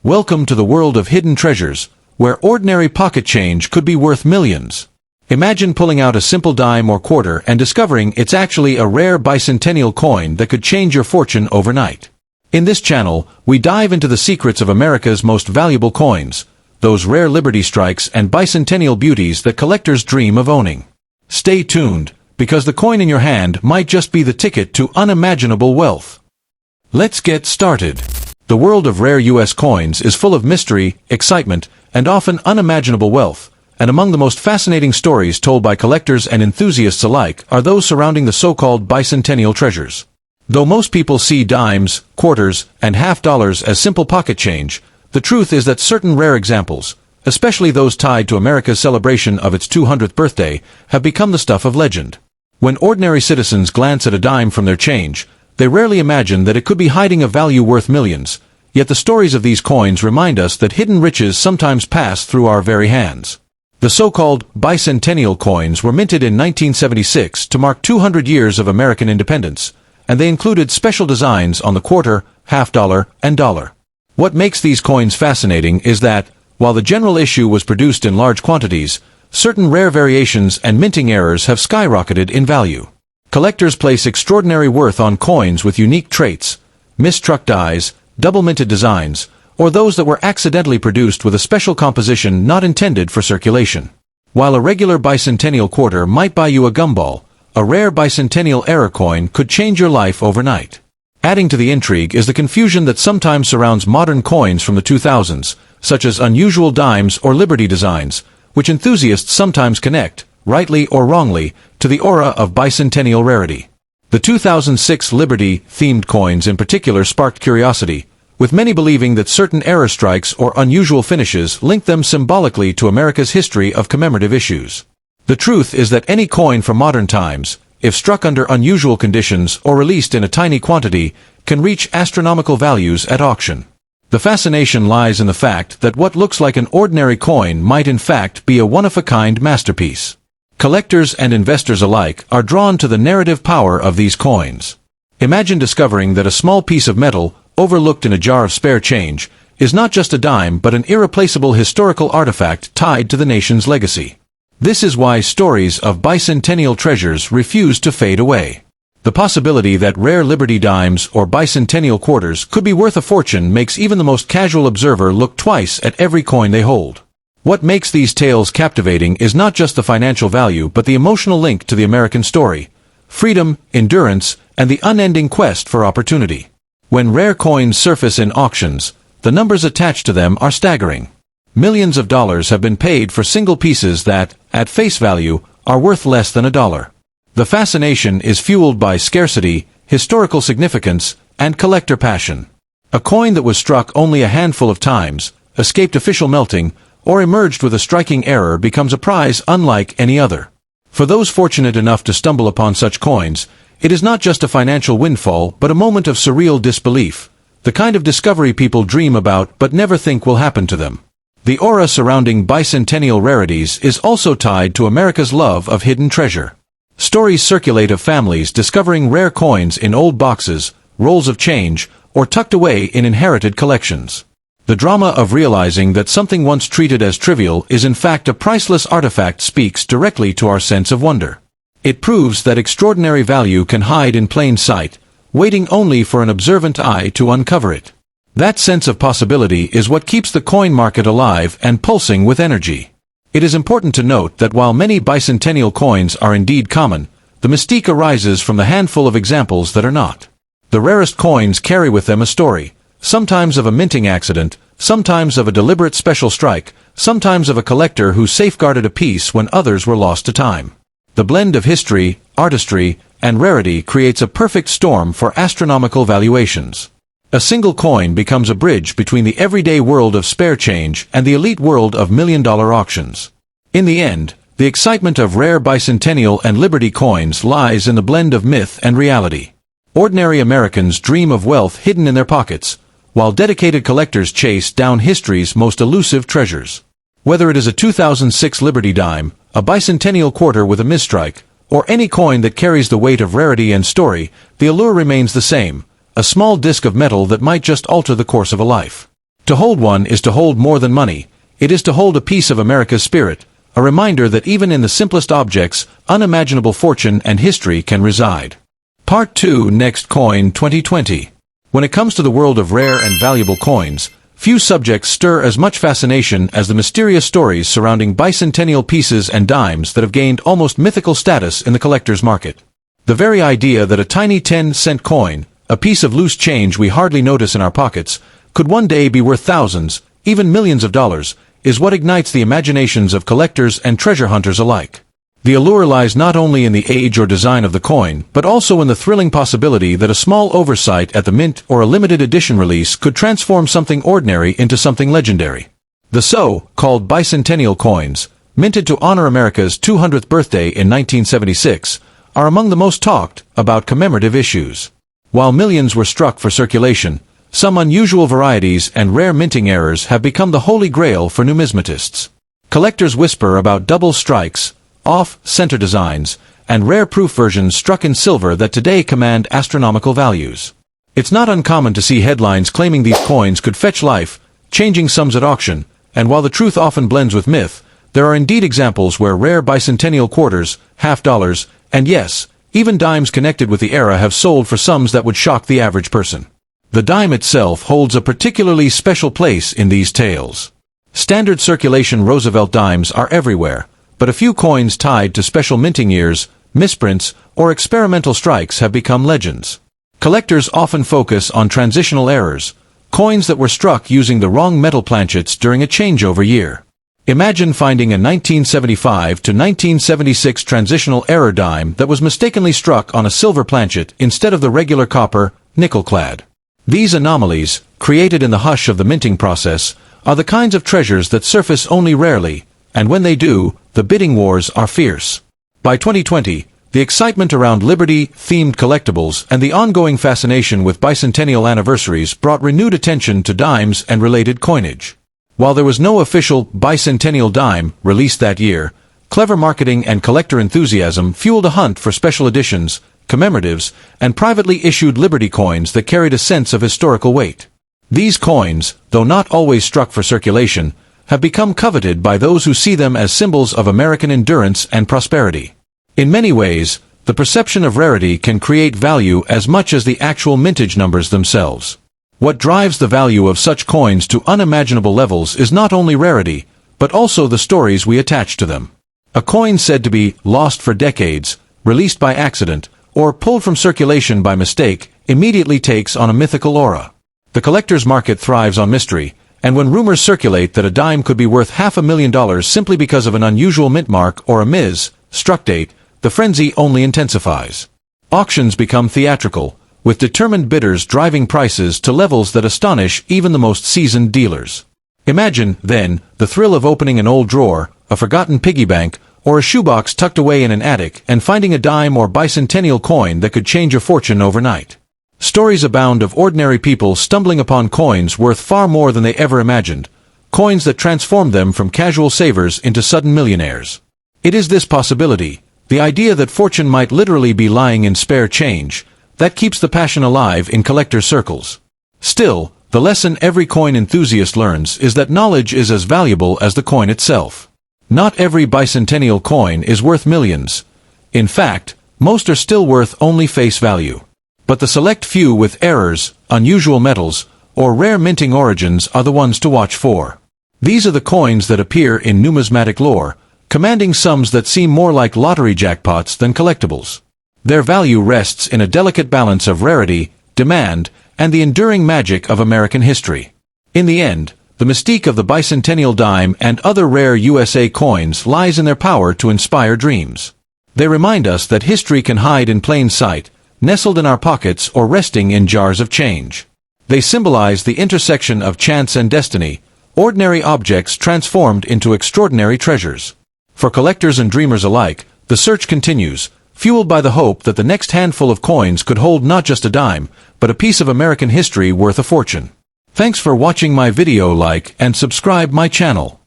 Welcome to the world of hidden treasures, where ordinary pocket change could be worth millions. Imagine pulling out a simple dime or quarter and discovering it's actually a rare bicentennial coin that could change your fortune overnight. In this channel, we dive into the secrets of America's most valuable coins, those rare Liberty strikes and bicentennial beauties that collectors dream of owning. Stay tuned, because the coin in your hand might just be the ticket to unimaginable wealth. Let's get started. The world of rare U.S. coins is full of mystery, excitement, and often unimaginable wealth, and among the most fascinating stories told by collectors and enthusiasts alike are those surrounding the so-called bicentennial treasures. Though most people see dimes, quarters, and half dollars as simple pocket change, the truth is that certain rare examples, especially those tied to America's celebration of its 200th birthday, have become the stuff of legend. When ordinary citizens glance at a dime from their change, they rarely imagine that it could be hiding a value worth millions, yet the stories of these coins remind us that hidden riches sometimes pass through our very hands. The so-called bicentennial coins were minted in 1976 to mark 200 years of American independence, and they included special designs on the quarter, half dollar, and dollar. What makes these coins fascinating is that, while the general issue was produced in large quantities, certain rare variations and minting errors have skyrocketed in value. Collectors place extraordinary worth on coins with unique traits, mistruck dies, double-minted designs, or those that were accidentally produced with a special composition not intended for circulation. While a regular bicentennial quarter might buy you a gumball, a rare bicentennial error coin could change your life overnight. Adding to the intrigue is the confusion that sometimes surrounds modern coins from the 2000s, such as unusual dimes or Liberty designs, which enthusiasts sometimes connect, rightly or wrongly, to the aura of bicentennial rarity. The 2006 Liberty-themed coins in particular sparked curiosity, with many believing that certain error strikes or unusual finishes linked them symbolically to America's history of commemorative issues. The truth is that any coin from modern times, if struck under unusual conditions or released in a tiny quantity, can reach astronomical values at auction. The fascination lies in the fact that what looks like an ordinary coin might in fact be a one-of-a-kind masterpiece. Collectors and investors alike are drawn to the narrative power of these coins. Imagine discovering that a small piece of metal, overlooked in a jar of spare change, is not just a dime but an irreplaceable historical artifact tied to the nation's legacy. This is why stories of bicentennial treasures refuse to fade away. The possibility that rare Liberty dimes or bicentennial quarters could be worth a fortune makes even the most casual observer look twice at every coin they hold. What makes these tales captivating is not just the financial value but the emotional link to the American story, freedom, endurance, and the unending quest for opportunity. When rare coins surface in auctions, the numbers attached to them are staggering. Millions of dollars have been paid for single pieces that, at face value, are worth less than $1. The fascination is fueled by scarcity, historical significance, and collector passion. A coin that was struck only a handful of times, escaped official melting, or emerged with a striking error becomes a prize unlike any other. For those fortunate enough to stumble upon such coins, it is not just a financial windfall but a moment of surreal disbelief, the kind of discovery people dream about but never think will happen to them. The aura surrounding bicentennial rarities is also tied to America's love of hidden treasure. Stories circulate of families discovering rare coins in old boxes, rolls of change, or tucked away in inherited collections. The drama of realizing that something once treated as trivial is in fact a priceless artifact speaks directly to our sense of wonder. It proves that extraordinary value can hide in plain sight, waiting only for an observant eye to uncover it. That sense of possibility is what keeps the coin market alive and pulsing with energy. It is important to note that while many bicentennial coins are indeed common, the mystique arises from the handful of examples that are not. The rarest coins carry with them a story, sometimes of a minting accident, sometimes of a deliberate special strike, sometimes of a collector who safeguarded a piece when others were lost to time. The blend of history, artistry, and rarity creates a perfect storm for astronomical valuations. A single coin becomes a bridge between the everyday world of spare change and the elite world of million-dollar auctions. In the end, the excitement of rare bicentennial and Liberty coins lies in the blend of myth and reality. Ordinary Americans dream of wealth hidden in their pockets, while dedicated collectors chase down history's most elusive treasures. Whether it is a 2006 Liberty dime, a bicentennial quarter with a mistrike, or any coin that carries the weight of rarity and story, the allure remains the same, a small disc of metal that might just alter the course of a life. To hold one is to hold more than money. It is to hold a piece of America's spirit, a reminder that even in the simplest objects, unimaginable fortune and history can reside. Part 2, Next Coin 2020. When it comes to the world of rare and valuable coins, few subjects stir as much fascination as the mysterious stories surrounding bicentennial pieces and dimes that have gained almost mythical status in the collector's market. The very idea that a tiny 10-cent coin, a piece of loose change we hardly notice in our pockets, could one day be worth thousands, even millions of dollars, is what ignites the imaginations of collectors and treasure hunters alike. The allure lies not only in the age or design of the coin, but also in the thrilling possibility that a small oversight at the mint or a limited edition release could transform something ordinary into something legendary. The so-called bicentennial coins, minted to honor America's 200th birthday in 1976, are among the most talked about commemorative issues. While millions were struck for circulation, some unusual varieties and rare minting errors have become the holy grail for numismatists. Collectors whisper about double strikes, off-center designs, and rare proof versions struck in silver that today command astronomical values. It's not uncommon to see headlines claiming these coins could fetch life-changing sums at auction, and while the truth often blends with myth, there are indeed examples where rare bicentennial quarters, half dollars, and yes, even dimes connected with the era have sold for sums that would shock the average person. The dime itself holds a particularly special place in these tales. Standard circulation Roosevelt dimes are everywhere, but a few coins tied to special minting years, misprints, or experimental strikes have become legends. Collectors often focus on transitional errors, coins that were struck using the wrong metal planchets during a changeover year. Imagine finding a 1975 to 1976 transitional error dime that was mistakenly struck on a silver planchet instead of the regular copper, nickel-clad. These anomalies, created in the hush of the minting process, are the kinds of treasures that surface only rarely, and when they do, the bidding wars are fierce. By 2020, the excitement around Liberty-themed collectibles and the ongoing fascination with bicentennial anniversaries brought renewed attention to dimes and related coinage. While there was no official bicentennial dime released that year, clever marketing and collector enthusiasm fueled a hunt for special editions, commemoratives, and privately issued Liberty coins that carried a sense of historical weight. These coins, though not always struck for circulation, have become coveted by those who see them as symbols of American endurance and prosperity. In many ways, the perception of rarity can create value as much as the actual mintage numbers themselves. What drives the value of such coins to unimaginable levels is not only rarity, but also the stories we attach to them. A coin said to be lost for decades, released by accident, or pulled from circulation by mistake, immediately takes on a mythical aura. The collector's market thrives on mystery, and when rumors circulate that a dime could be worth $500,000 simply because of an unusual mint mark or a mis-struck date, the frenzy only intensifies. Auctions become theatrical, with determined bidders driving prices to levels that astonish even the most seasoned dealers. Imagine, then, the thrill of opening an old drawer, a forgotten piggy bank, or a shoebox tucked away in an attic and finding a dime or bicentennial coin that could change your fortune overnight. Stories abound of ordinary people stumbling upon coins worth far more than they ever imagined, coins that transformed them from casual savers into sudden millionaires. It is this possibility, the idea that fortune might literally be lying in spare change, that keeps the passion alive in collector circles. Still, the lesson every coin enthusiast learns is that knowledge is as valuable as the coin itself. Not every bicentennial coin is worth millions. In fact, most are still worth only face value. But the select few with errors, unusual metals, or rare minting origins are the ones to watch for. These are the coins that appear in numismatic lore, commanding sums that seem more like lottery jackpots than collectibles. Their value rests in a delicate balance of rarity, demand, and the enduring magic of American history. In the end, the mystique of the bicentennial dime and other rare USA coins lies in their power to inspire dreams. They remind us that history can hide in plain sight, nestled in our pockets or resting in jars of change. They symbolize the intersection of chance and destiny, ordinary objects transformed into extraordinary treasures. For collectors and dreamers alike, the search continues, fueled by the hope that the next handful of coins could hold not just a dime, but a piece of American history worth a fortune. Thanks for watching my video. Like and subscribe my channel.